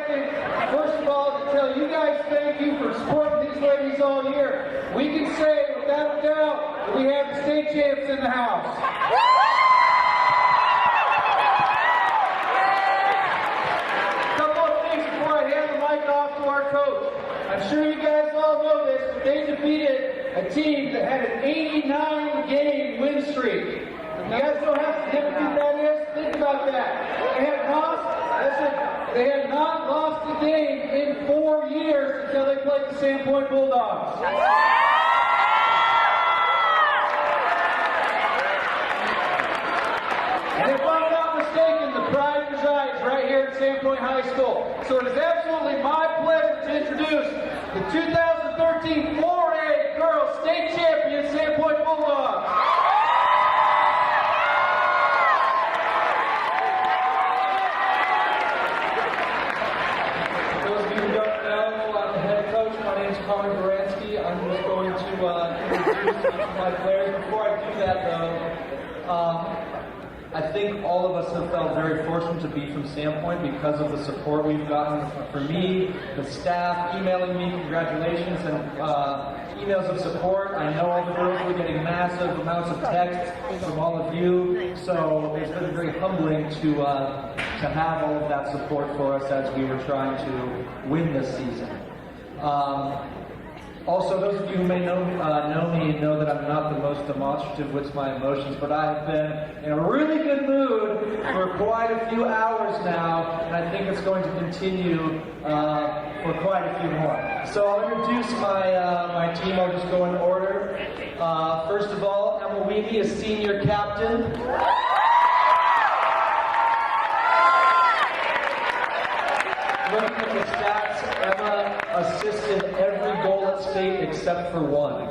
second, first of all, to tell you guys thank you for supporting these ladies all year. We can say, without a doubt, that we have the state champs in the house. A couple of things before I hand the mic off to our coach. I'm sure you guys all know this, but they defeated a team that had an 89-game win streak. You guys know how significant that is? Think about that. They had not lost a game in 4 years until they played the Sandpoint Bulldogs. And if I'm not mistaken, the pride resides right here at Sandpoint High School. So it is absolutely my pleasure to introduce the 2013 4A Girls State Champion Sandpoint Bulldogs. I'm just going to introduce my players. Before I do that, though, I think all of us have felt very fortunate to be from Sandpoint because of the support we've gotten from me, the staff, emailing me congratulations and emails of support. I know all the girls were getting massive amounts of text from all of you, so it's been very humbling to have all of that support for us as we were trying to win this season. Also, those of you who may know me know that I'm not the most demonstrative with my emotions, but I've been in a really good mood for quite a few hours now, and I think it's going to continue for quite a few more. So I'll introduce my team. I'll just go in order. First of all, Emma Weeby is senior captain. Looking at the stats, Emma assisted every goal at state except for one.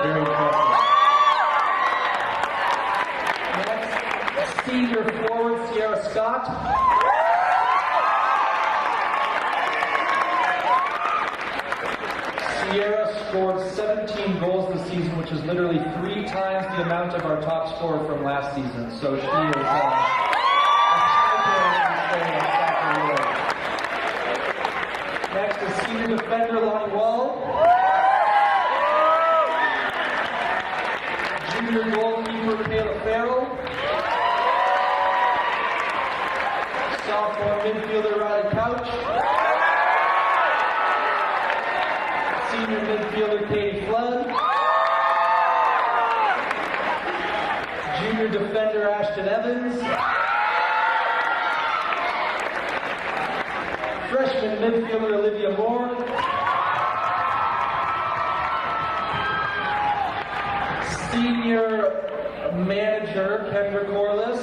Very impressive. Next, senior forward Sierra Scott. Sierra scored 17 goals this season, which is literally 3 times the amount of our top scorer from last season. So she is a Next is senior defender Lonnie Wall. Junior goalkeeper Kayla Farrell. Sophomore midfielder Riley Couch. Senior midfielder Katie Flood. Junior defender Ashton Evans. Freshman midfielder Olivia Moore. Senior manager Kendra Corliss.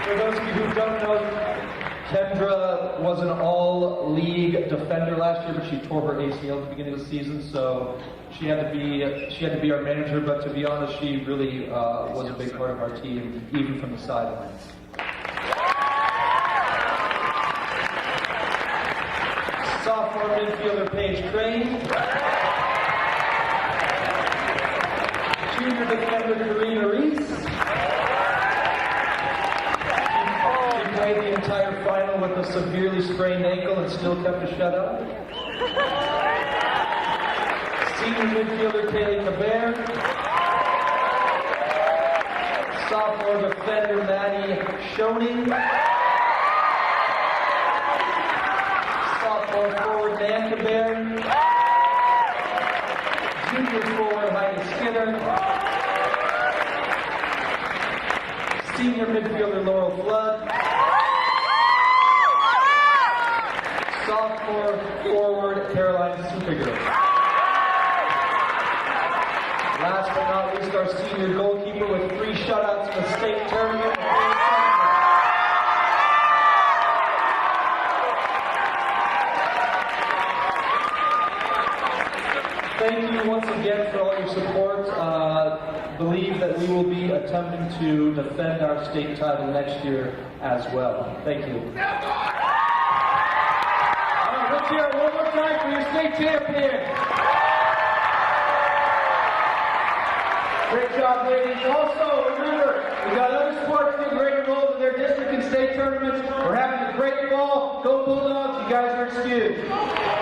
For those of you who don't know, Kendra was an all-league defender last year, but she tore her ACL at the beginning of the season, so she had to be our manager. But to be honest, she really was a big part of our team, even from the sidelines. Sophomore midfielder Paige Crane. Junior defender Karina Reese. She played the entire final with a severely sprained ankle and still kept a shutout. Senior midfielder Kaylee Cabert. Sophomore defender Maddie Schoening. Sophomore forward Dan Cabert. Junior forward Heidi Skinner. Senior midfielder Laurel Flood. Sophomore forward Caroline Superger. Last but not least, our senior goalkeeper with 3 shutouts in the state tournament. Thank you once again for all your support. Believe that we will be attempting to defend our state title next year as well. Thank you. Let's hear it one more time for your state champion. Great job, ladies. Also, remember, we got other sports getting ready to roll to their district and state tournaments. We're having a great all. Go Bulldogs. You guys are excused.